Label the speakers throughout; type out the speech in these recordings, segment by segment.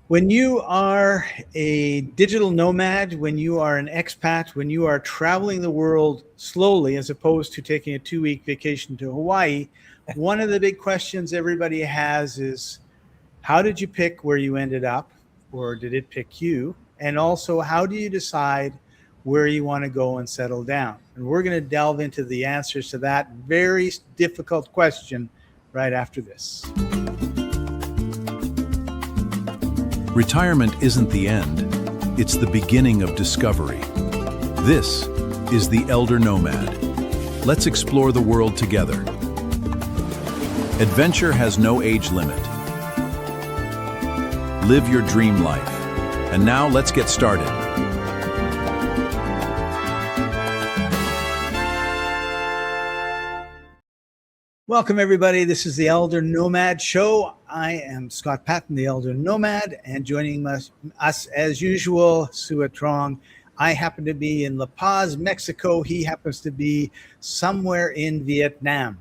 Speaker 1: When you are a digital nomad, when you are an expat, when you are traveling the world slowly as opposed to taking a 2-week vacation to Hawaii, one of the big questions everybody has is how did you pick where you ended up, or did it pick you? And also, how do you decide where you want to go and settle down? And we're going to delve into the answers to that very difficult question right after this.
Speaker 2: Retirement isn't the end, it's the beginning of discovery. This is the Elder Nomad. Let's explore the world together. Adventure has no age limit. Live your dream life. And now let's get started.
Speaker 1: Welcome, everybody. This is the Elder Nomad Show. I am Scott Patton, the Elder Nomad, and joining us as usual, Sua Truong. I happen to be in La Paz, Mexico. He happens to be somewhere in Vietnam.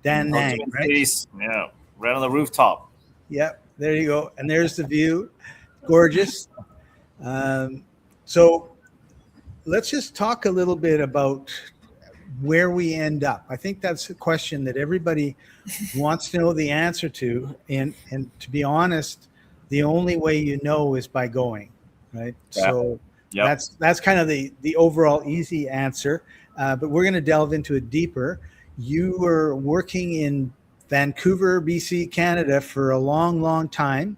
Speaker 1: Dan Nang, right?
Speaker 3: Yeah, right on the rooftop.
Speaker 1: Yep, there you go. And there's the view. Gorgeous. So let's just talk a little bit about where we end up. I think that's a question that everybody wants to know the answer to. And to be honest, the only way you know is by going, right? Yeah. So that's kind of the overall easy answer. But we're going to delve into it deeper. You were working in Vancouver, BC, Canada for a long, long time.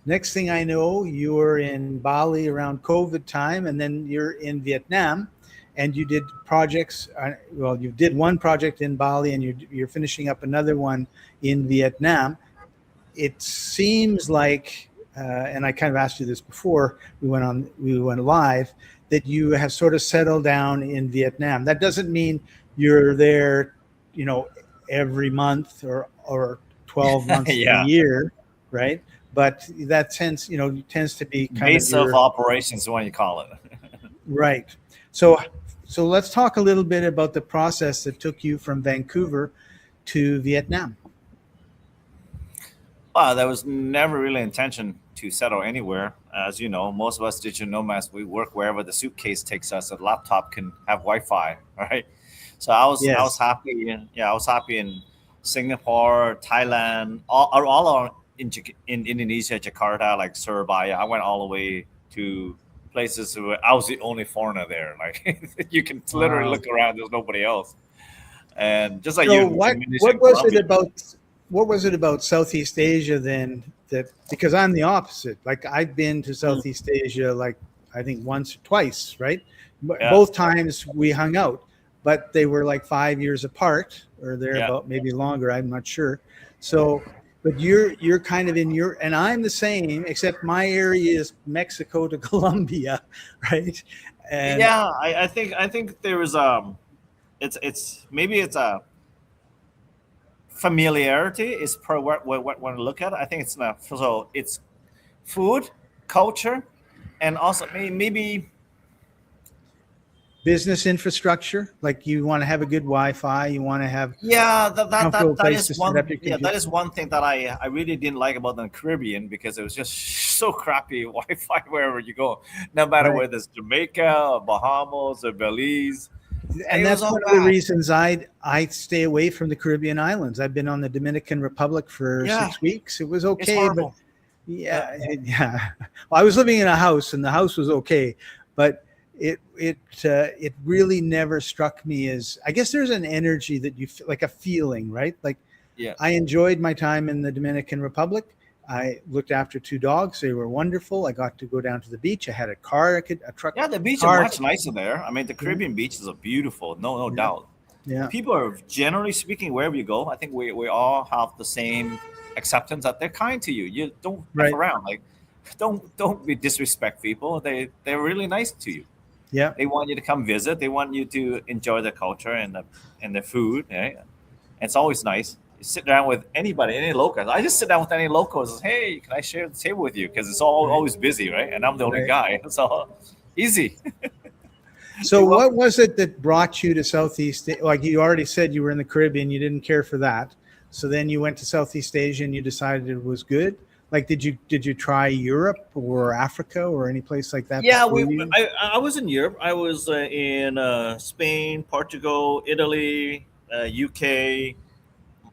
Speaker 1: Next thing I know, you were in Bali around COVID time, and then you're in Vietnam. And you did projects, you did one project in Bali and you're finishing up another one in Vietnam. It seems like, and I kind of asked you this before we went live, that you have sort of settled down in Vietnam. That doesn't mean you're there, every month or 12 months a year, right? But that tends to be kind
Speaker 3: base of operations, what you call it.
Speaker 1: Right. So let's talk a little bit about the process that took you from Vancouver to Vietnam.
Speaker 3: Well, there was never really intention to settle anywhere. As you know, most of us digital nomads, we work wherever the suitcase takes us. A laptop can have Wi-Fi, right? So I was happy. I was happy in Singapore, Thailand, all in Indonesia, Jakarta, like Surabaya. I went all the way to places where I was the only foreigner there. Like you can literally look around, there's nobody else. And just like
Speaker 1: what was it about Southeast Asia then because I'm the opposite. Like I've been to Southeast Asia, like I think once or twice, right? Yeah. Both times we hung out, but they were like 5 years apart or about maybe longer. I'm not sure. So, but you're kind of and I'm the same, except my area is Mexico to Colombia, right? And
Speaker 3: I think there is it's maybe it's a familiarity is per what when I look at it. I think it's enough. So it's food, culture, and also maybe
Speaker 1: business infrastructure. Like you want to have a good Wi-Fi, you want to have
Speaker 3: that is one thing that I really didn't like about the Caribbean, because it was just so crappy Wi-Fi wherever you go, no matter whether it's Jamaica or Bahamas or Belize.
Speaker 1: And that's one of the reasons I stay away from the Caribbean islands. I've been on the Dominican Republic for 6 weeks. It was okay, but well, I was living in a house and the house was okay, but it really never struck me as, I guess there's an energy that you feel, like a feeling, right? Like I enjoyed my time in the Dominican Republic. I looked after 2 dogs. They were wonderful. I got to go down to the beach. I had a truck.
Speaker 3: Yeah, the beach is much nicer there. I mean, the Caribbean beaches are beautiful, no doubt. Yeah. People are, generally speaking, wherever you go, I think we all have the same acceptance that they're kind to you. You don't F around. Like, don't be disrespect people. They're really nice to you.
Speaker 1: Yeah,
Speaker 3: they want you to come visit. They want you to enjoy the culture and the food. Right? It's always nice. You sit down with anybody, any locals. I just sit down with any locals. Hey, can I share the table with you? Because it's always busy, right? And I'm the only guy, so easy.
Speaker 1: So what was it that brought you to Southeast? Like you already said, you were in the Caribbean. You didn't care for that. So then you went to Southeast Asia and you decided it was good. Like, did you try Europe or Africa or any place like that?
Speaker 3: Yeah,
Speaker 1: before you?
Speaker 3: I was in Europe. I was in Spain, Portugal, Italy, UK,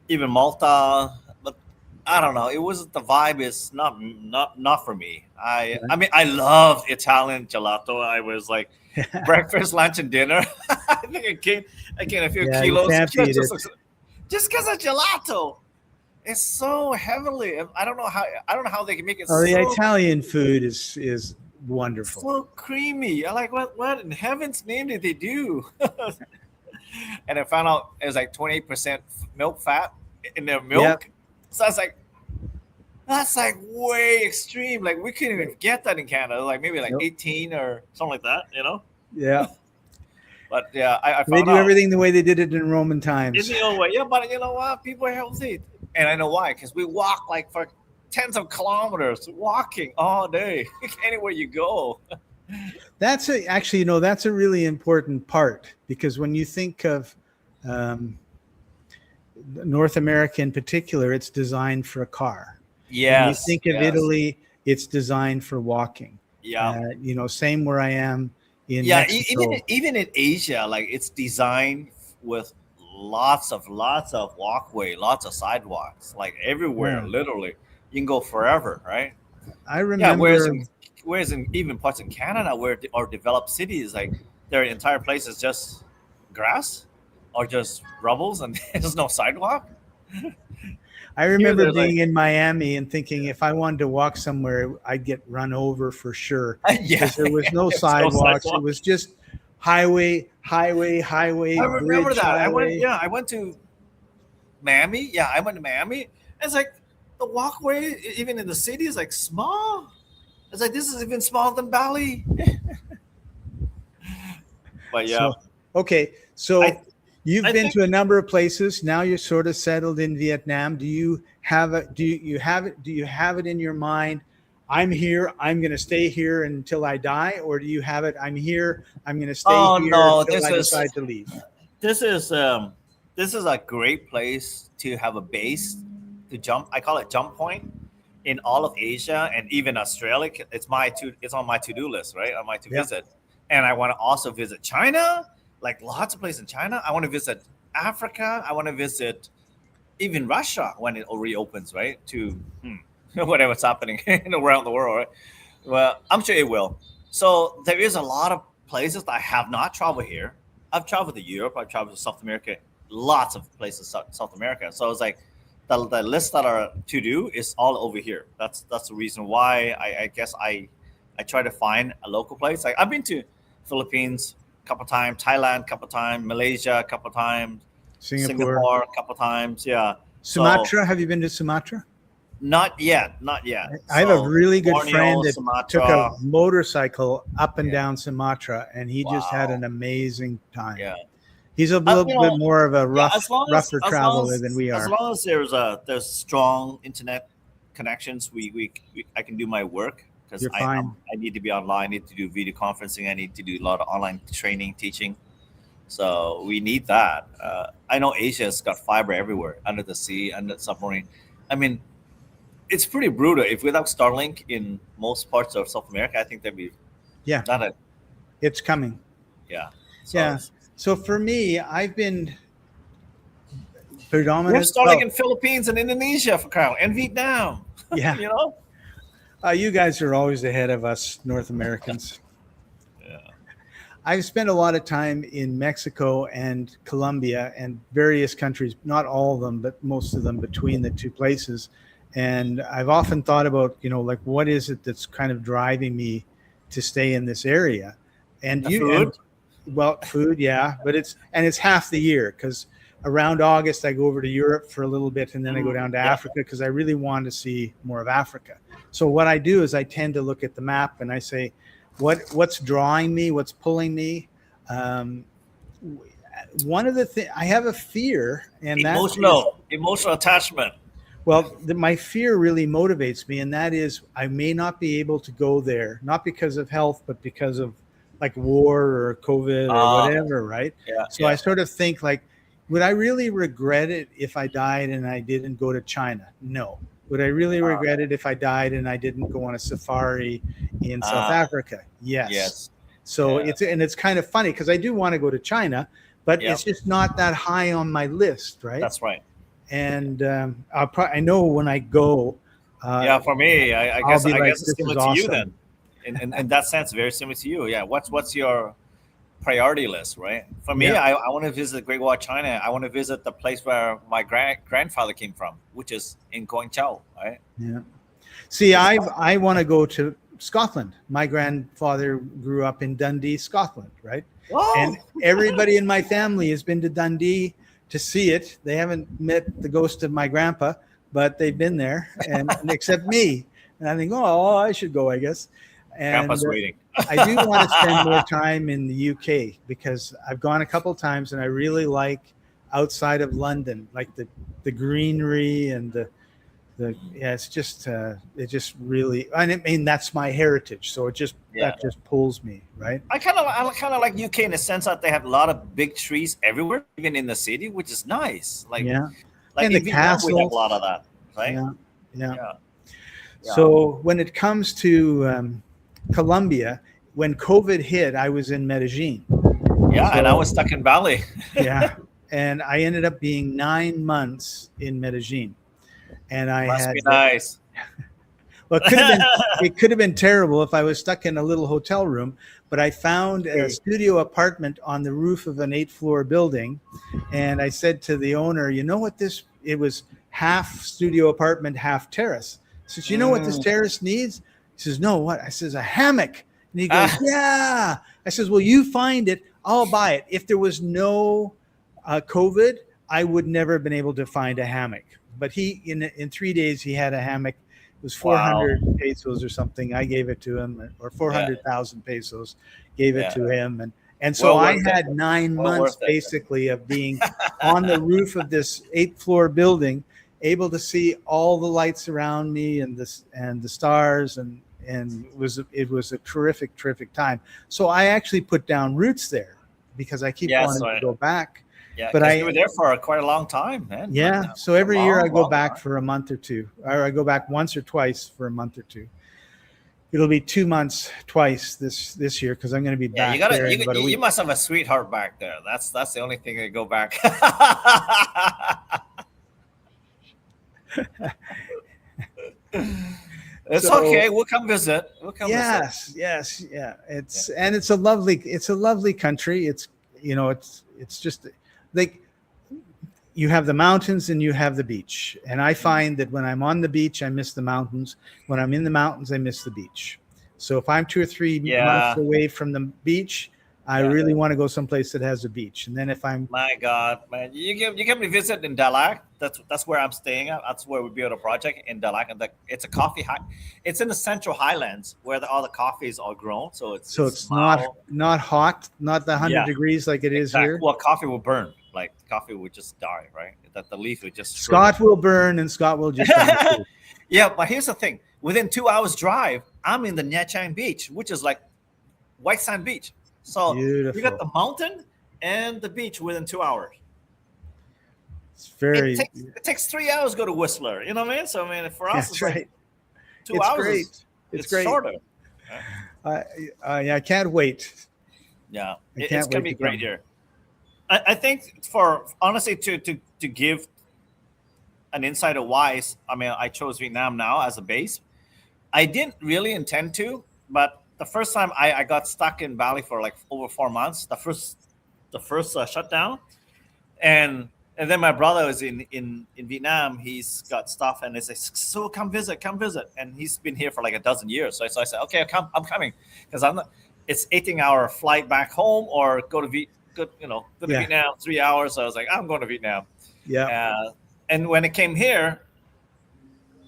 Speaker 3: even Malta. But I don't know. It wasn't the vibe. Is not for me. I mean, I love Italian gelato. I was like breakfast, lunch, and dinner. I think I gained a few
Speaker 1: Yeah, you
Speaker 3: kilos
Speaker 1: can't beat it.
Speaker 3: just because of gelato. It's so heavily. I don't know how they can make it.
Speaker 1: Oh, the
Speaker 3: so
Speaker 1: Italian food is wonderful.
Speaker 3: so creamy. I like what in heaven's name did they do? And I found out it was like 28% milk fat in their milk.
Speaker 1: Yep.
Speaker 3: So I was like, that's like way extreme. Like we couldn't even get that in Canada. Like maybe like
Speaker 1: Nope.
Speaker 3: 18 or something like that, you know?
Speaker 1: Yeah,
Speaker 3: But yeah, I
Speaker 1: they
Speaker 3: found
Speaker 1: do
Speaker 3: out
Speaker 1: everything the way they did it in Roman
Speaker 3: in
Speaker 1: times.
Speaker 3: the old way. Yeah, but you know what? People are healthy. And I know why, because we walk like for tens of kilometers, walking all day, anywhere you go.
Speaker 1: Actually, that's a really important part, because when you think of North America in particular, it's designed for a car.
Speaker 3: Yes.
Speaker 1: When you think of
Speaker 3: yes.
Speaker 1: Italy, it's designed for walking.
Speaker 3: Yeah.
Speaker 1: Same where I am in
Speaker 3: Yeah,
Speaker 1: Mexico.
Speaker 3: even in Asia, like it's designed with lots of walkway, lots of sidewalks, like everywhere.
Speaker 1: Yeah.
Speaker 3: Literally, you can go forever, right?
Speaker 1: I
Speaker 3: Yeah.
Speaker 1: remember.
Speaker 3: Whereas in even parts in Canada or developed cities, like their entire place is just grass or just rubbles, and there's no sidewalk.
Speaker 1: I remember
Speaker 3: they're
Speaker 1: being in Miami and thinking if I wanted to walk somewhere, I'd get run over for sure.
Speaker 3: Yeah,
Speaker 1: Because there was no
Speaker 3: There's
Speaker 1: sidewalks.
Speaker 3: sidewalk.
Speaker 1: It was just highway.
Speaker 3: I remember
Speaker 1: bridge,
Speaker 3: that.
Speaker 1: highway.
Speaker 3: I went to Miami. Yeah, I went to Miami. It's like the walkway, even in the city, is like small. It's like this is even smaller than Bali. But yeah,
Speaker 1: So you've
Speaker 3: I
Speaker 1: been
Speaker 3: think-
Speaker 1: to a number of places. Now you're sort of settled in Vietnam. Do you have it in your mind? I'm here. I'm going to stay here until I die, or do you have it? I'm here. I'm going to stay here until I decide to leave.
Speaker 3: this is a great place to have a base to jump. I call it jump point in all of Asia and even Australia. It's on my to-do list, right? On my to visit. And I want to also visit China, like lots of places in China. I want to visit Africa. I want to visit even Russia when it reopens, right? To whatever's happening around the world, right? Well, I'm sure it will. So there is a lot of places that I have not traveled here. I've traveled to Europe. I've traveled to South America. Lots of places in South America. So it's like the list that are to do is all over here. That's the reason why I guess I try to find a local place. Like I've been to Philippines a couple times, Thailand a couple times, Malaysia a couple times, Singapore a couple times. Yeah.
Speaker 1: Sumatra. Have you been to Sumatra?
Speaker 3: Not yet.
Speaker 1: I have a really good
Speaker 3: Borneo,
Speaker 1: friend that
Speaker 3: Sumatra.
Speaker 1: took a motorcycle up and down Sumatra, and he just had an amazing time.
Speaker 3: Yeah.
Speaker 1: He's a little bit more of a rougher traveler than we are.
Speaker 3: As long as there's strong internet connections, I can do my work because I need to be online. I need to do video conferencing. I need to do a lot of online training, teaching. So we need that. I know Asia's got fiber everywhere, under the sea, under the submarine. I mean, it's pretty brutal. If without Starlink in most parts of South America, I think that'd be not a.
Speaker 1: It's coming.
Speaker 3: Yeah.
Speaker 1: So for me, I've been
Speaker 3: We're
Speaker 1: predominant.
Speaker 3: Starlink in Philippines and Indonesia for Kyle and Vietnam.
Speaker 1: Yeah.
Speaker 3: You know.
Speaker 1: You guys are always ahead of us, North Americans.
Speaker 3: Yeah.
Speaker 1: I've spent a lot of time in Mexico and Colombia and various countries, not all of them, but most of them between the two places. And I've often thought about, like what is it that's kind of driving me to stay in this area? And food, yeah, but it's half the year, because around August I go over to Europe for a little bit, and then I go down to Africa because I really want to see more of Africa. So what I do is I tend to look at the map and I say, what's drawing me, what's pulling me. One of the things I have a fear, and
Speaker 3: emotional attachment.
Speaker 1: Well, my fear really motivates me, and that is I may not be able to go there, not because of health, but because of like war or COVID or whatever, right?
Speaker 3: Yeah,
Speaker 1: so I sort of think like, would I really regret it if I died and I didn't go to China? No. Would I really regret it if I died and I didn't go on a safari in South Africa? Yes.
Speaker 3: Yes.
Speaker 1: So it's kind of funny because I do want to go to China, but it's just not that high on my list, right?
Speaker 3: That's right.
Speaker 1: And I know when I go.
Speaker 3: For me, I guess it's similar to you
Speaker 1: awesome.
Speaker 3: then. In that sense, very similar to you. Yeah. What's your priority list, right? For me, I want to visit Great Wall of China. I want to visit the place where my grandfather came from, which is in Guangzhou, right?
Speaker 1: Yeah. See, I want to go to Scotland. My grandfather grew up in Dundee, Scotland, right?
Speaker 3: Whoa.
Speaker 1: And everybody in my family has been to Dundee to see it. They haven't met the ghost of my grandpa, but they've been there, and except me. And I think, oh, I should go, I guess. And
Speaker 3: Grandpa's waiting.
Speaker 1: I do want to spend more time in the UK because I've gone a couple of times and I really like outside of London, like the greenery and it's just it just really, I mean, that's my heritage. So that just pulls me, right?
Speaker 3: I kind of like UK in the sense that they have a lot of big trees everywhere, even in the city, which is nice. Like
Speaker 1: and the castles.
Speaker 3: We have a lot of that, right?
Speaker 1: Yeah. So when it comes to Colombia, when COVID hit, I was in Medellin.
Speaker 3: And I was stuck in Bali.
Speaker 1: And I ended up being 9 months in Medellin. And I
Speaker 3: Must
Speaker 1: had
Speaker 3: be nice.
Speaker 1: Well, it could have been terrible if I was stuck in a little hotel room, but I found a studio apartment on the roof of an 8th-floor building, and I said to the owner, "You know what it was half studio apartment, half terrace." I says, "You know what this terrace needs?" He says, "No, what?" I says, "A hammock." And he goes, "Yeah." I says, "Well, you find it, I'll buy it." If there was no COVID, I would never have been able to find a hammock. But he, in 3 days, he had a hammock. It was 400 pesos or something. I gave it to him, or 400,000 pesos, gave it to him. And so I had 9 months basically of being on the roof of this 8th-floor building, able to see all the lights around me and the stars, and it was a terrific time. So I actually put down roots there because I keep wanting to go back.
Speaker 3: Yeah, but you were there for quite a long time, man.
Speaker 1: Yeah, so every year I go back for a month or two, or I go back once or twice for a month or two. It'll be 2 months twice this year because I'm going to be back there in about a week.
Speaker 3: You must have a sweetheart back there. That's the only thing that go back. It's okay. We'll come visit.
Speaker 1: Yes, yeah. It's a lovely country. It's just like you have the mountains and you have the beach. And I find that when I'm on the beach, I miss the mountains. When I'm in the mountains, I miss the beach. So if I'm 2 or 3 months away from the beach, I really want to go someplace that has a beach. And then if I'm
Speaker 3: my God, man, you can me visit in Dalag. That's where I'm staying at. That's where we build a project in Dalag, and it's a coffee high. It's in the Central Highlands where all the coffees are grown. So it's
Speaker 1: not hot, not the 100 degrees like it is here.
Speaker 3: Well, coffee will burn. Like coffee would just die, right? That the leaf would just.
Speaker 1: Scott will burn, and Scott will just. Die.
Speaker 3: Yeah, but here's the thing: within 2 hours drive, I'm in the Nha Trang Beach, which is like white sand beach. So you got the mountain and the beach within 2 hours.
Speaker 1: It's very.
Speaker 3: It takes 3 hours to go to Whistler. You know what I mean? So I mean, for us,
Speaker 1: it's right.
Speaker 3: 2 hours.
Speaker 1: Great. It's great.
Speaker 3: Shorter.
Speaker 1: I can't wait.
Speaker 3: Yeah, it's gonna be great here. I think for honestly to give an insight of why, I mean, I chose Vietnam now as a base. I didn't really intend to, but the first time I got stuck in Bali for like over 4 months, the first shutdown, and then my brother was in Vietnam. He's got stuff, and they say, "So come visit," and he's been here for like a dozen years. So I said, "Okay, I'm coming," because it's 18-hour flight back home or go to Vietnam 3 hours. So I was like, I'm going to Vietnam.
Speaker 1: Yeah.
Speaker 3: And when it came here,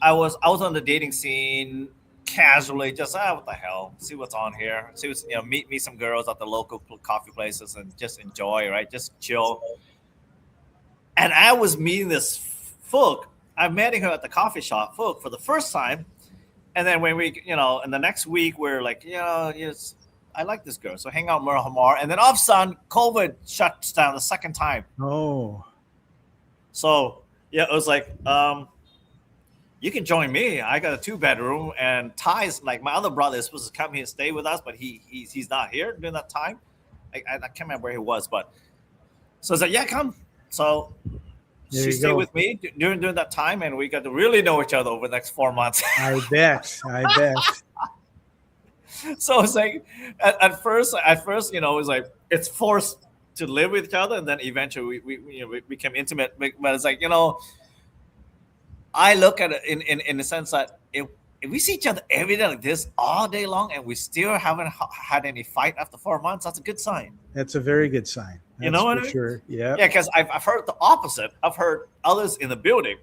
Speaker 3: I was on the dating scene casually, just what the hell, see what's on here, meet some girls at the local coffee places and just enjoy, right, just chill. And I was meeting this Phuc. I'm meeting her at the coffee shop, Phuc, for the first time. And then when we, in the next week, we're like, yes, I like this girl, so hang out more. And then all of a sudden, COVID shuts down the second time.
Speaker 1: Oh.
Speaker 3: So, it was like, you can join me. I got a 2-bedroom, and Ty's like my other brother is supposed to come here and stay with us, but he's not here during that time. I can't remember where he was, but so I was like, yeah, come. So she stayed with me during that time, and we got to really know each other over the next 4 months.
Speaker 1: I bet.
Speaker 3: So it's like at first, it was like it's forced to live with each other, and then eventually we became intimate. But it's like, I look at it in the sense that if we see each other every day like this all day long, and we still haven't had any fight after 4 months, that's a good sign.
Speaker 1: That's a very good sign. That's
Speaker 3: you know what I mean?
Speaker 1: Sure. Yeah.
Speaker 3: Yeah, because I've heard the opposite. I've heard others in the building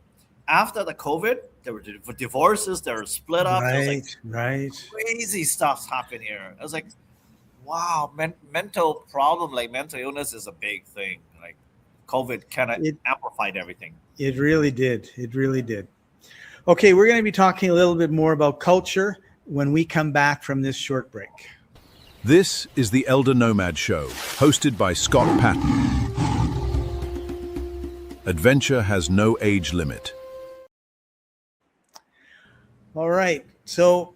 Speaker 3: after the COVID, there were divorces, they were split up.
Speaker 1: Right.
Speaker 3: Crazy stuff's happened here. I was like, wow, mental problem, like mental illness is a big thing. Like COVID kind of amplified everything.
Speaker 1: It really did. Okay, we're going to be talking a little bit more about culture when we come back from this short break.
Speaker 2: This is the Elder Nomad Show, hosted by Scott Patton. Adventure has no age limit.
Speaker 1: All right. So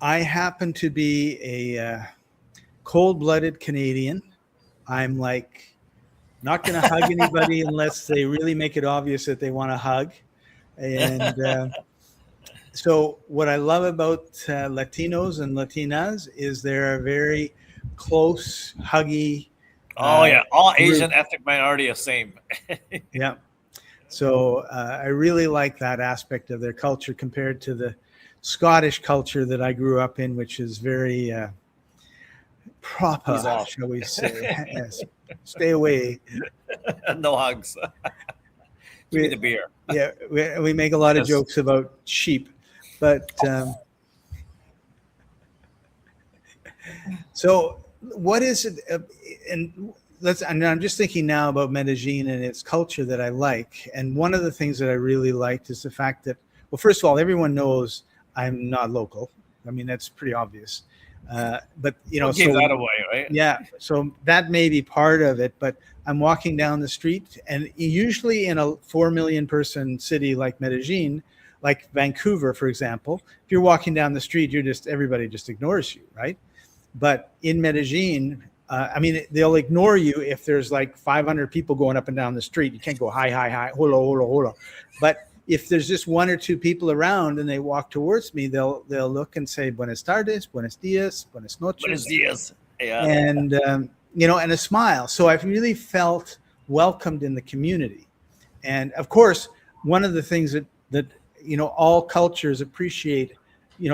Speaker 1: I happen to be a cold-blooded Canadian. I'm like not going to hug anybody unless they really make it obvious that they want to hug. And so what I love about Latinos and Latinas is they're a very close, huggy.
Speaker 3: All Asian ethnic minority are same.
Speaker 1: Yeah. So I really like that aspect of their culture compared to the Scottish culture that I grew up in, which is very proper, shall we say. Yes. Stay away.
Speaker 3: No hugs. Give me the beer.
Speaker 1: Yeah, we make a lot of jokes about sheep, but so what is it? And I'm just thinking now about Medellin and its culture that I like. And one of the things that I really liked is the fact that, well, first of all, everyone knows I'm not local. I mean, that's pretty obvious. But
Speaker 3: give that away, right?
Speaker 1: Yeah, so that may be part of it. But I'm walking down the street, and usually in a 4 million person city like Medellin, like Vancouver, for example, if you're walking down the street, everybody just ignores you, right? But in Medellin, they'll ignore you if there's like 500 people going up and down the street. You can't go hi, hola. But if there's just 1 or 2 people around and they walk towards me, they'll look and say buenas tardes, buenos dias, buenas noches.
Speaker 3: Buenos dias. Yeah.
Speaker 1: And and a smile. So I've really felt welcomed in the community. And of course, one of the things that all cultures appreciate,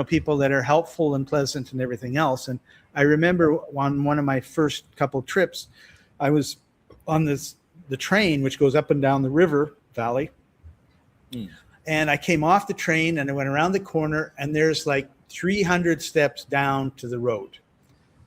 Speaker 1: people that are helpful and pleasant and everything else. And I remember on one of my first couple trips, I was on the train, which goes up and down the river valley. And I came off the train and I went around the corner, and there's like 300 steps down to the road.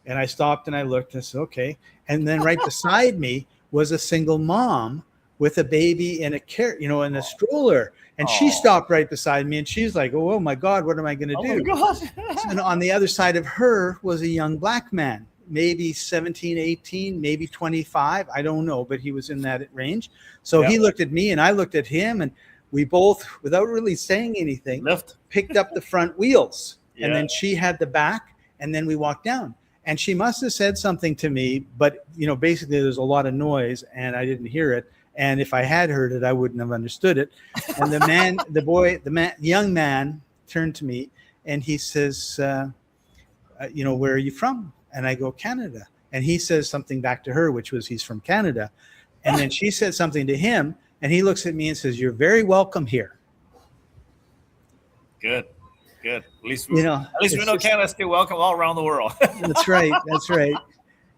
Speaker 1: And I stopped and I looked and I said, okay. And then right beside me was a single mom with a baby in in a stroller. And she stopped right beside me, and she's like, oh my God, what am I going to do?
Speaker 3: My God.
Speaker 1: And on the other side of her was a young black man, maybe 17, 18, maybe 25. I don't know, but he was in that range. So he looked at me and I looked at him, and we both, without really saying anything, picked up the front wheels. And then she had the back, and then we walked down. And she must have said something to me, but basically there's a lot of noise and I didn't hear it. And if I had heard it, I wouldn't have understood it. And the young man turned to me and he says, where are you from? And I go, Canada. And he says something back to her, which was he's from Canada. And then she said something to him, and he looks at me and says, you're very welcome here.
Speaker 3: Good. At least we know Canada's still welcome all around the world.
Speaker 1: That's right.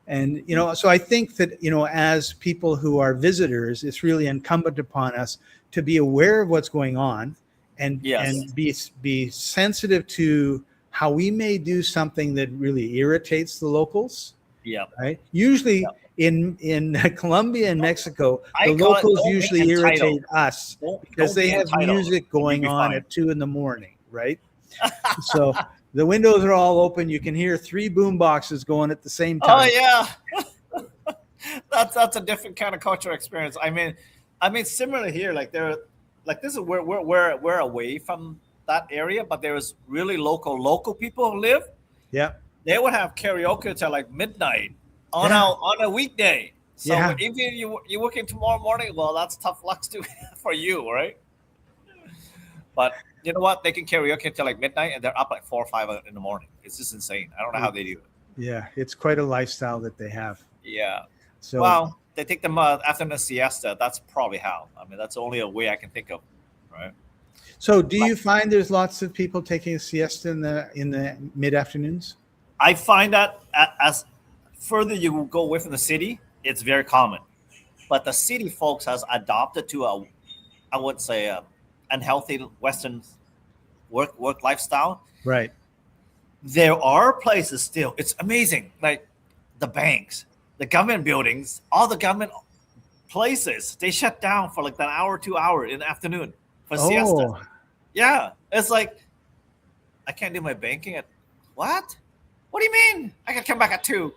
Speaker 1: And, so I think that, as people who are visitors, it's really incumbent upon us to be aware of what's going on and be sensitive to how we may do something that really irritates the locals.
Speaker 3: Yeah.
Speaker 1: Right. Usually in Colombia and Mexico, the locals usually irritate us because they have music going on at 2 a.m, right? So the windows are all open. You can hear 3 boom boxes going at the same time.
Speaker 3: Oh yeah. That's a different kind of cultural experience. I mean, similar here, like like this is where we're away from that area, but there's really local people who live.
Speaker 1: Yeah.
Speaker 3: They would have karaoke till like midnight on
Speaker 1: Yeah.
Speaker 3: a weekday. So
Speaker 1: Yeah.
Speaker 3: if you're working tomorrow morning, well, that's tough luck too for you, right? But you know what? They can karaoke until like midnight, and they're up like 4 or 5 in the morning. It's just insane. I don't know how they do it.
Speaker 1: Yeah, it's quite a lifestyle that they have.
Speaker 3: Yeah.
Speaker 1: So
Speaker 3: Well, they take them afternoon siesta. That's probably how. I mean, that's only a way I can think of, right?
Speaker 1: So, do you find there's lots of people taking a siesta in the mid afternoons?
Speaker 3: I find that as further you go away from the city, it's very common. But the city folks has adopted to I would say, unhealthy Western work lifestyle.
Speaker 1: Right.
Speaker 3: There are places still. It's amazing, like the banks, the government buildings, all the government places. They shut down for like an hour, 2 hours in the afternoon for siesta. Yeah, it's like I can't do my banking at what? What do you mean? I can come back at 2.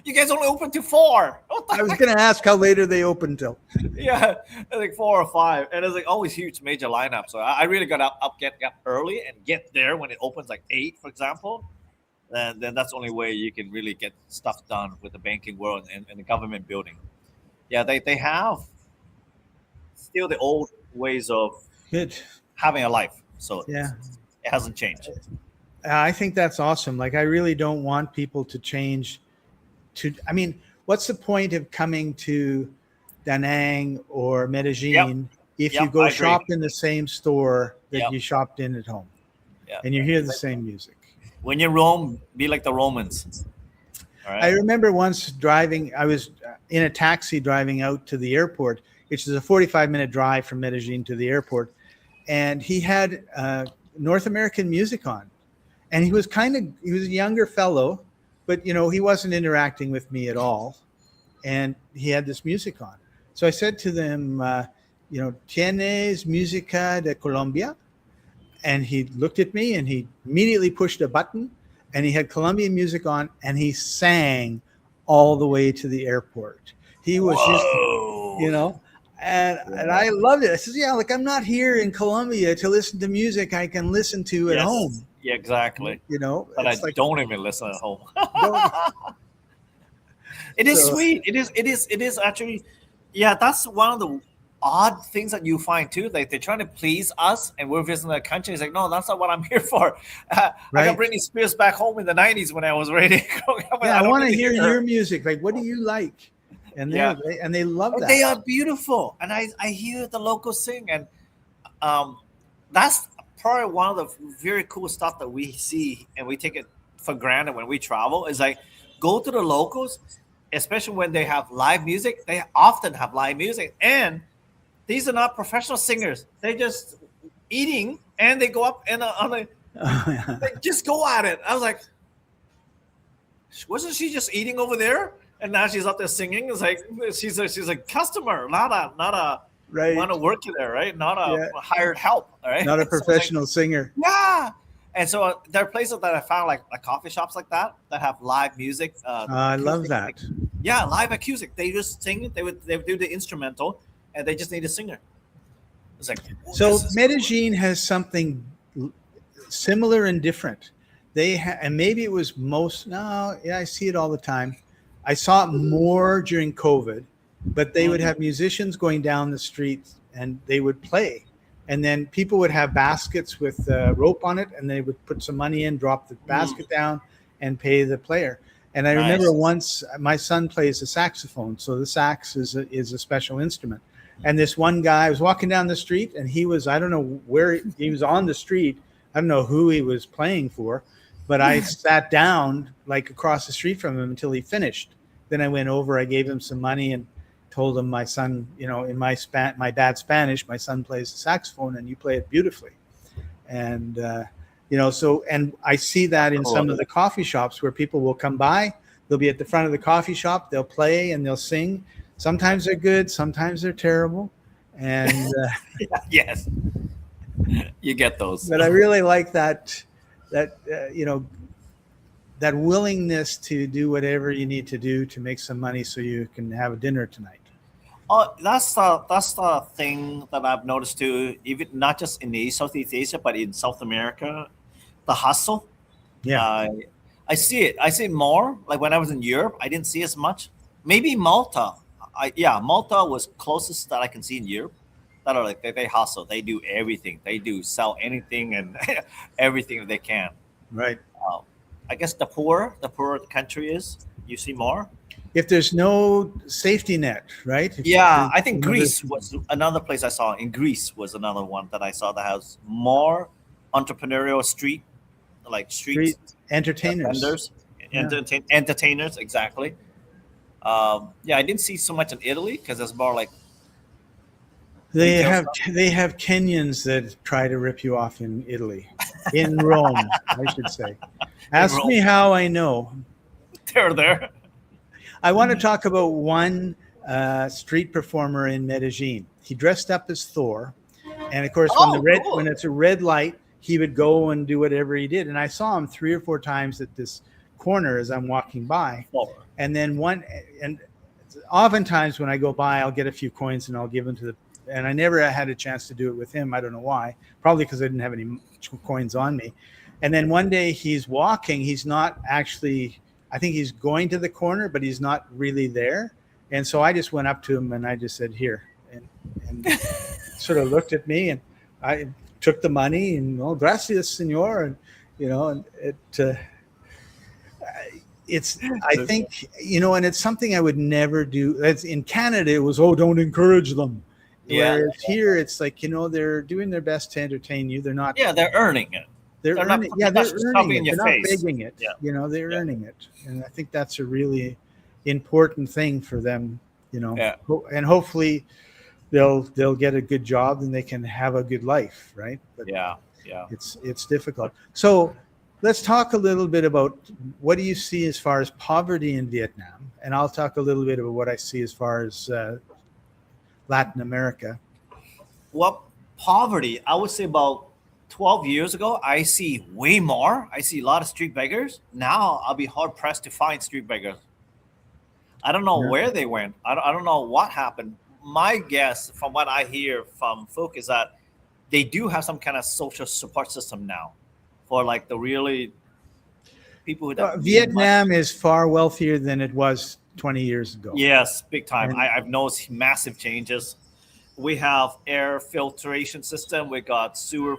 Speaker 3: You guys only open to 4.
Speaker 1: I was going to ask how late are they open till?
Speaker 3: Yeah, it's like 4 or 5, and it's like always huge major lineup. So I really got to get up early and get there when it opens like 8, for example. And then that's the only way you can really get stuff done with the banking world and the government building. Yeah, they have still the old ways of
Speaker 1: Good.
Speaker 3: having a life. So
Speaker 1: Yeah.
Speaker 3: it hasn't changed.
Speaker 1: I think that's awesome. Like, I really don't want people to change I mean, what's the point of coming to Da Nang or Medellin if you go shop in the same store that you shopped in at home and you hear the same music?
Speaker 3: When you roam, be like the Romans. All right?
Speaker 1: I remember once I was in a taxi driving out to the airport, which is a 45-minute drive from Medellin to the airport, and he had North American music on. And he was a younger fellow, but he wasn't interacting with me at all. And he had this music on. So I said to them, ¿Tienes música de Colombia? And he looked at me and he immediately pushed a button and he had Colombian music on and he sang all the way to the airport. He was just, and I loved it. I said, yeah, like I'm not here in Colombia to listen to music I can listen to at home.
Speaker 3: Yeah, exactly.
Speaker 1: But
Speaker 3: I don't even listen at home. It is sweet. It is actually, yeah, that's one of the odd things that you find too. Like they're trying to please us and we're visiting their country. It's like, no, that's not what I'm here for. I got Britney Spears back home in the 90s when I was ready.
Speaker 1: I want to hear your music. Like, what do you like? And they love that.
Speaker 3: They are beautiful. And I hear the locals sing. And that's probably one of the very cool stuff that we see and we take it for granted when we travel is like go to the locals, especially when they have live music. They often have live music. And these are not professional singers. They're just eating and they go up and they just go at it. I was like, wasn't she just eating over there? And now she's up there singing. It's like she's a customer, not a want to work there, right? Not a hired help, right?
Speaker 1: Not a professional singer.
Speaker 3: Yeah. And so there are places that I found like coffee shops like that have live music.
Speaker 1: I love that.
Speaker 3: Yeah, live acoustic. They just sing it. They would do the instrumental, and they just need a singer. It's like
Speaker 1: Medellin has something similar and different. And maybe it was I see it all the time. I saw it more during COVID, but they would have musicians going down the street and they would play. And then people would have baskets with rope on it and they would put some money in, drop the basket down and pay the player. And I remember once my son plays the saxophone. So the sax is a special instrument. And this one guy was walking down the street and he was, I don't know where he was on the street. I don't know who he was playing for, but I sat down like across the street from him until he finished. Then I went over, I gave him some money and told him my son, in my bad Spanish, my son plays the saxophone and you play it beautifully. And, and I see that in some of the coffee shops where people will come by, they'll be at the front of the coffee shop, they'll play and they'll sing. Sometimes they're good, sometimes they're terrible. And
Speaker 3: yes, you get those.
Speaker 1: But I really like that willingness to do whatever you need to do to make some money so you can have a dinner tonight.
Speaker 3: Oh, that's the thing that I've noticed too. Even not just in Southeast Asia, but in South America, the hustle.
Speaker 1: Yeah.
Speaker 3: I see it. I see it more. Like when I was in Europe, I didn't see as much. Maybe Malta. Malta was closest that I can see in Europe. That are like they hustle. They do everything. They do sell anything and everything they can.
Speaker 1: Right.
Speaker 3: I guess the poorer the country is, you see more.
Speaker 1: If there's no safety net, right?
Speaker 3: I think Greece was another place I saw. In Greece was another one that I saw that has more entrepreneurial street
Speaker 1: entertainers.
Speaker 3: vendors, entertainers, exactly. I didn't see so much in Italy because it's more like
Speaker 1: They
Speaker 3: retail
Speaker 1: have
Speaker 3: stuff.
Speaker 1: they have Kenyans that try to rip you off in Italy, in Rome, I should say. Ask
Speaker 3: Rome.
Speaker 1: me how I know.
Speaker 3: They're there.
Speaker 1: I want to talk about one street performer in Medellin. He dressed up as Thor, and of course,
Speaker 3: Cool.
Speaker 1: when it's a red light, he would go and do whatever he did. And I saw him 3 or 4 times at this corner as I'm walking by. And then oftentimes when I go by, I'll get a few coins and I'll give them to the. And I never had a chance to do it with him. I don't know why. Probably because I didn't have any coins on me. And then one day he's walking. He's not actually. I think he's going to the corner, but he's not really there. And so I just went up to him and I just said, "Here," and sort of looked at me, and I took the money and, "Oh, gracias, señor," and and it's. I think and it's something I would never do. That's in Canada. It was, "Oh, don't encourage them." Whereas here, it's like they're doing their best to entertain you. They're not.
Speaker 3: Yeah, they're earning it.
Speaker 1: They're earning it. They're earning it. They're not begging it.
Speaker 3: Yeah.
Speaker 1: They're earning it. And I think that's a really important thing for them, and hopefully they'll get a good job and they can have a good life, right? But it's difficult. So let's talk a little bit about what do you see as far as poverty in Vietnam, and I'll talk a little bit about what I see as far as Latin America.
Speaker 3: Well, poverty, I would say about 12 years ago, I see way more. I see a lot of street beggars. Now I'll be hard pressed to find street beggars. I don't know where they went. I don't know what happened. My guess, from what I hear from folk, is that they do have some kind of social support system now for like the really people who don't.
Speaker 1: Vietnam is far wealthier than it was 20 years ago.
Speaker 3: Yes, big time. I've noticed massive changes. We have air filtration system. We got sewer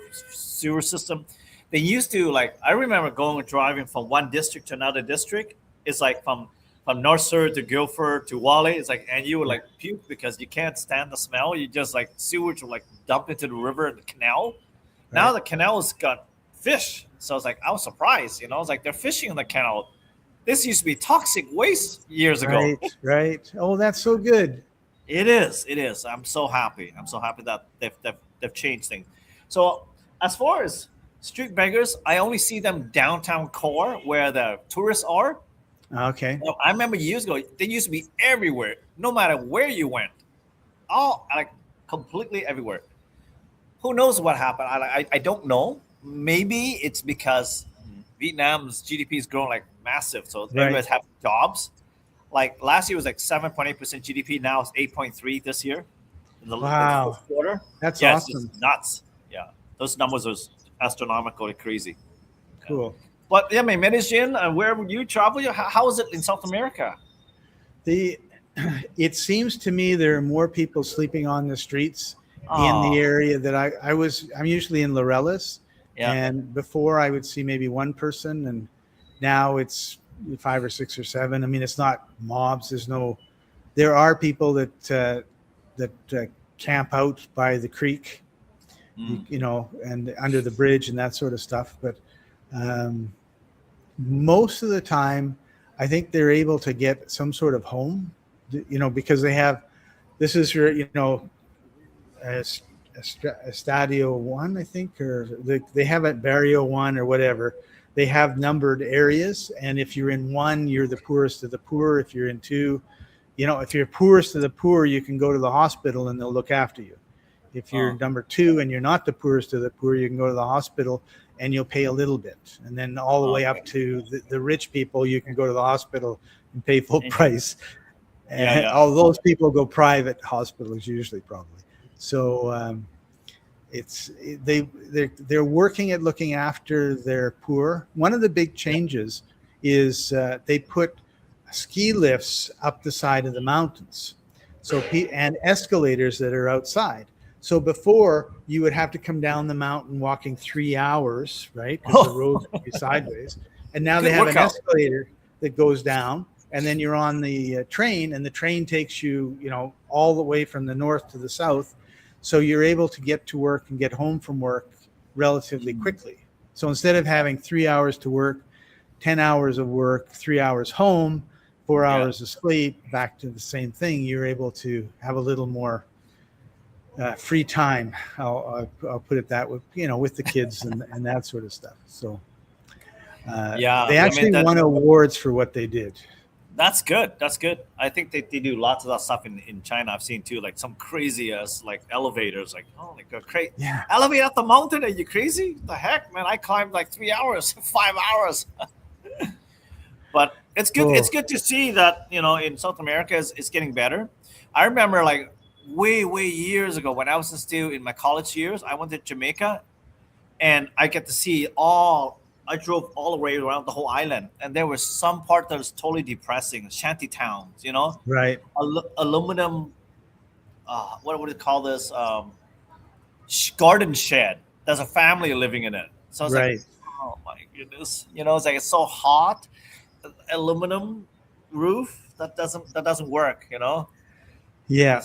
Speaker 3: system. They used to, I remember driving from one district to another district. It's like from North Sur to Guilford to Wale. It's like, and you would puke because you can't stand the smell. You just sewage will dump into the river and the canal. Right. Now the canal's got fish. So it's I was surprised, it's like they're fishing in the canal. This used to be toxic waste years ago.
Speaker 1: Right. Oh, that's so good.
Speaker 3: It is. I'm so happy. That they've changed things. So as far as street beggars, I only see them downtown core where the tourists are.
Speaker 1: Okay.
Speaker 3: I remember years ago, they used to be everywhere, no matter where you went. All completely everywhere. Who knows what happened? I don't know. Maybe it's because Vietnam's GDP is growing massive, so everybody's having jobs. Last year was 7.8% GDP. Now it's 8.3 this year.
Speaker 1: Wow.
Speaker 3: The fourth quarter.
Speaker 1: That's awesome.
Speaker 3: It's nuts. Yeah. Those numbers are astronomically crazy.
Speaker 1: Cool.
Speaker 3: But Medellin, where would you travel? How is it in South America?
Speaker 1: It seems to me there are more people sleeping on the streets in the area that I'm usually in Laureles. Yeah. And before I would see maybe one person, and now it's 5 or 6 or 7. I mean, it's not mobs. There are people that camp out by the creek, and under the bridge and that sort of stuff. But most of the time, I think they're able to get some sort of home, because they have, this is your, Estadio 1, I think, or they have it Barrio 1 or whatever. They have numbered areas, and if you're in 1, you're the poorest of the poor. If you're in 2, if you're poorest of the poor, you can go to the hospital and they'll look after you. If you're number 2 and you're not the poorest of the poor, you can go to the hospital and you'll pay a little bit. And then all the way up to the rich people, you can go to the hospital and pay full price.
Speaker 3: Yeah.
Speaker 1: All those people go private hospitals usually, probably. So they're working at looking after their poor. One of the big changes is they put ski lifts up the side of the mountains, and escalators that are outside. So before, you would have to come down the mountain walking 3 hours, right? Because the roads would be sideways. And now
Speaker 3: Good
Speaker 1: they have
Speaker 3: workout.
Speaker 1: an escalator that goes down, and then you're on the train, and the train takes you, all the way from the north to the south. So you're able to get to work and get home from work relatively quickly. So instead of having 3 hours to work, 10 hours of work, 3 hours home, 4 hours of sleep, back to the same thing, you're able to have a little more free time. I'll put it that way, with the kids and that sort of stuff. So they actually won awards for what they did.
Speaker 3: That's good. That's good. I think they do lots of that stuff in China. I've seen too, like some crazy as like elevators, like crazy elevate up the mountain. Are you crazy? The heck, man! I climbed like 3 hours, 5 hours. But it's good.
Speaker 1: Cool.
Speaker 3: It's good to see that in South America it's getting better. I remember like way years ago when I was still in my college years, I went to Jamaica, and I get to see I drove all the way around the whole island, and there was some part that was totally depressing, shanty towns,
Speaker 1: Right.
Speaker 3: Aluminum. What would it call this? Garden shed. There's a family living in it. So it's like, oh my goodness, it's like it's so hot. Aluminum roof that doesn't work.
Speaker 1: Yeah,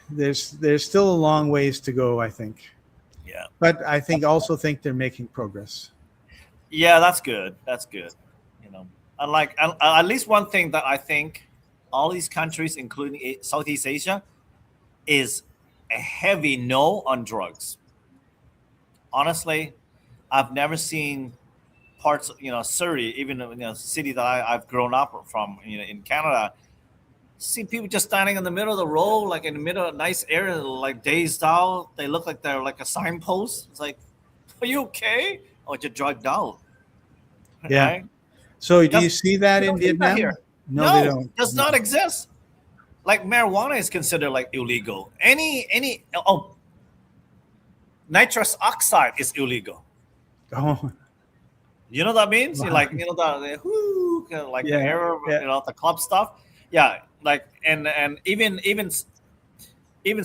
Speaker 1: there's still a long ways to go, I think.
Speaker 3: Yeah,
Speaker 1: but I also think they're making progress.
Speaker 3: Yeah, that's good. That's good. Unlike at least one thing that I think all these countries, including Southeast Asia, is a heavy no on drugs. Honestly, I've never seen parts, Surrey, even city that I've grown up from, in Canada, see people just standing in the middle of the road, like in the middle of a nice area, like dazed out. They look like they're like a signpost. It's like, are you okay? Oh, you're drugged out.
Speaker 1: Yeah.
Speaker 3: Right?
Speaker 1: So do you see that in Vietnam?
Speaker 3: No, they don't. It does not exist. Like marijuana is considered like illegal. Nitrous oxide is illegal.
Speaker 1: Oh.
Speaker 3: You know what that means?
Speaker 1: Wow.
Speaker 3: Like, the air, the club stuff. Yeah, like and even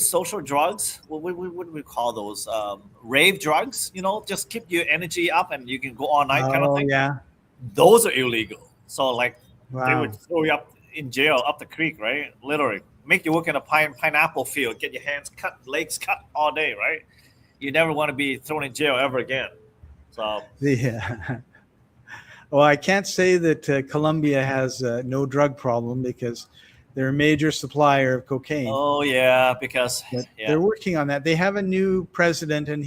Speaker 3: social drugs. What do we call those? Rave drugs. Just keep your energy up and you can go all night kind of thing.
Speaker 1: Yeah.
Speaker 3: Those are illegal. So like
Speaker 1: Wow.
Speaker 3: they would throw you up in jail up the creek, right? Literally make you work in a pineapple field, get your hands cut, legs cut all day, right? You never want to be thrown in jail ever again. So
Speaker 1: yeah. Well, I can't say that Colombia has no drug problem because they're a major supplier of cocaine.
Speaker 3: Oh yeah, because
Speaker 1: they're working on that. They have a new president, and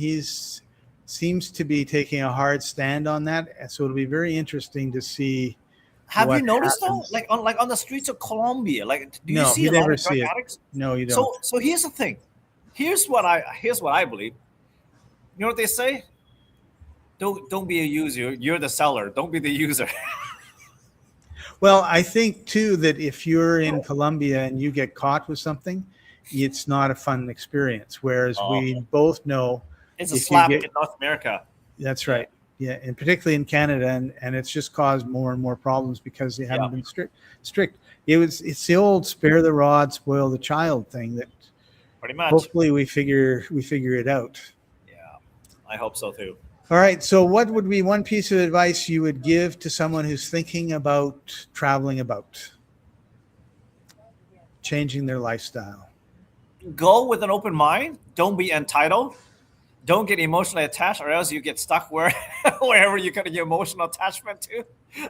Speaker 1: seems to be taking a hard stand on that. So it'll be very interesting to see.
Speaker 3: Have you noticed though, like on the streets of Colombia, like do you see a lot of drug addicts?
Speaker 1: No, you don't.
Speaker 3: So here's the thing. Here's what I believe. You know what they say? Don't be a user. You're the seller. Don't be the user.
Speaker 1: Well, I think too that if you're in Colombia and you get caught with something, it's not a fun experience. Whereas we both know
Speaker 3: it's a slap in North America.
Speaker 1: That's right. Yeah, and particularly in Canada, and it's just caused more and more problems because they haven't been strict. It's the old spare the rod, spoil the child thing that
Speaker 3: pretty much.
Speaker 1: Hopefully we figure it out.
Speaker 3: Yeah, I hope so too.
Speaker 1: All right. So what would be one piece of advice you would give to someone who's thinking about traveling about, changing their lifestyle?
Speaker 3: Go with an open mind. Don't be entitled. Don't get emotionally attached, or else you get stuck wherever you got your emotional attachment to.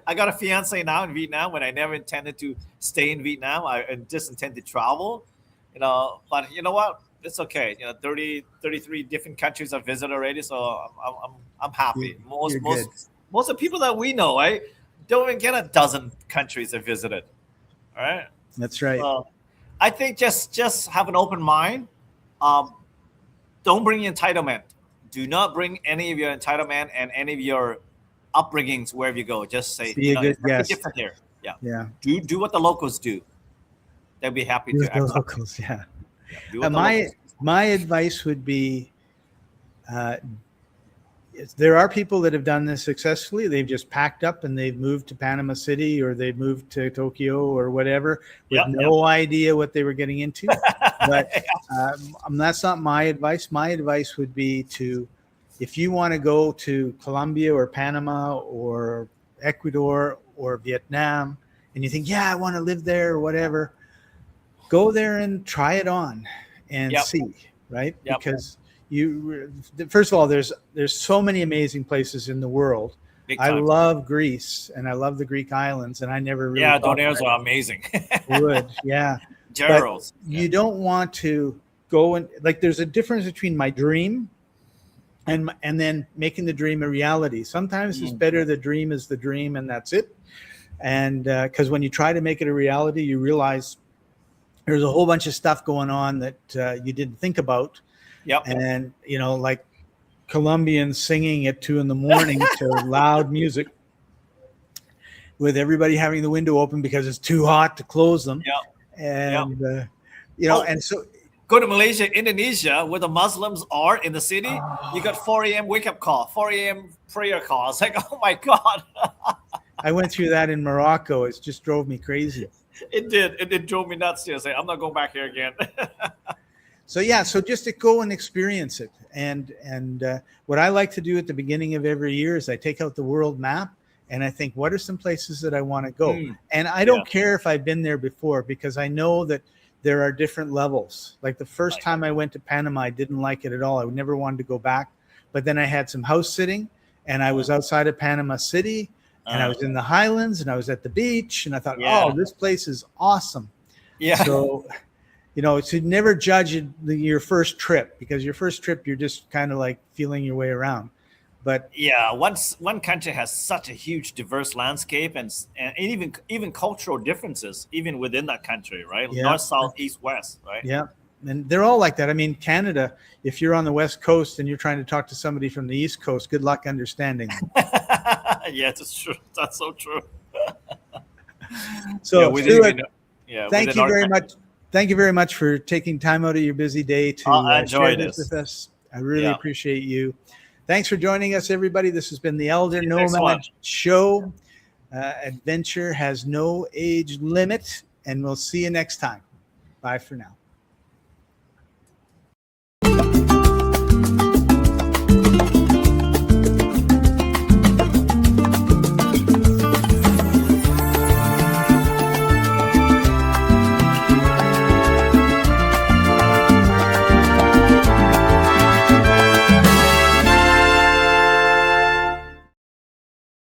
Speaker 3: I got a fiance now in Vietnam when I never intended to stay in Vietnam. I just intend to travel, but you know what? It's okay. 33 different countries I've visited already, so I'm happy. Most of the people that we know, right, don't even get a dozen countries I've visited. All right.
Speaker 1: That's right.
Speaker 3: I think just have an open mind. Don't bring entitlement. Do not bring any of your entitlement and any of your upbringings wherever you go. Just say,
Speaker 1: be a good guest.
Speaker 3: Different here. Yeah.
Speaker 1: Yeah.
Speaker 3: Do what the locals do. they'll be happy
Speaker 1: Be
Speaker 3: to
Speaker 1: with the
Speaker 3: accept.
Speaker 1: locals, yeah.
Speaker 3: Yeah, be with the locals.
Speaker 1: My advice would be, there are people that have done this successfully. They've just packed up and they've moved to Panama City, or they've moved to Tokyo or whatever with
Speaker 3: Yep,
Speaker 1: no idea what they were getting into. But that's not my advice. My advice would be to, if you want to go to Colombia or Panama or Ecuador or Vietnam, and you think, yeah, I want to live there or whatever, go there and try it on and see, right?
Speaker 3: Yep.
Speaker 1: Because first of all, there's so many amazing places in the world. I love Greece and I love the Greek islands, and I never really
Speaker 3: Donaires are amazing.
Speaker 1: would, yeah.
Speaker 3: Gerald's.
Speaker 1: You don't want to go and, like, there's a difference between my dream and then making the dream a reality. Sometimes it's better the dream is the dream and that's it. And because when you try to make it a reality, you realize there's a whole bunch of stuff going on that you didn't think about.
Speaker 3: Yep.
Speaker 1: And, like Colombians singing at 2 a.m. to loud music with everybody having the window open because it's too hot to close them.
Speaker 3: Yep.
Speaker 1: And, and so
Speaker 3: go to Malaysia, Indonesia, where the Muslims are in the city. You got 4 a.m. wake up call, 4 a.m. prayer call. It's like, oh my God.
Speaker 1: I went through that in Morocco. It just drove me crazy.
Speaker 3: It did. It drove me nuts. To say, I'm not going back here again.
Speaker 1: So just to go and experience it. And what I like to do at the beginning of every year is I take out the world map and I think, what are some places that I want to go? And I don't care if I've been there before, because I know that there are different levels. Like the first time I went to Panama, I didn't like it at all. I never wanted to go back. But then I had some house sitting and I was outside of Panama City and I was in the highlands and I was at the beach and I thought, oh, this place is awesome. Yeah. So, to never judge your first trip, because your first trip, you're just kind of like feeling your way around. But
Speaker 3: one country has such a huge diverse landscape and even cultural differences even within that country, right? North, south, east, west, right?
Speaker 1: Yeah. And they're all like that. I mean, Canada, if you're on the West Coast and you're trying to talk to somebody from the East Coast, good luck understanding them.
Speaker 3: Yeah, that's true. That's so true.
Speaker 1: So, thank you very much. Thank you very much for taking time out of your busy day to share this with us. I really appreciate you. Thanks for joining us, everybody. This has been the Elder Nomad Show. Adventure has no age limit, and we'll see you next time. Bye for now.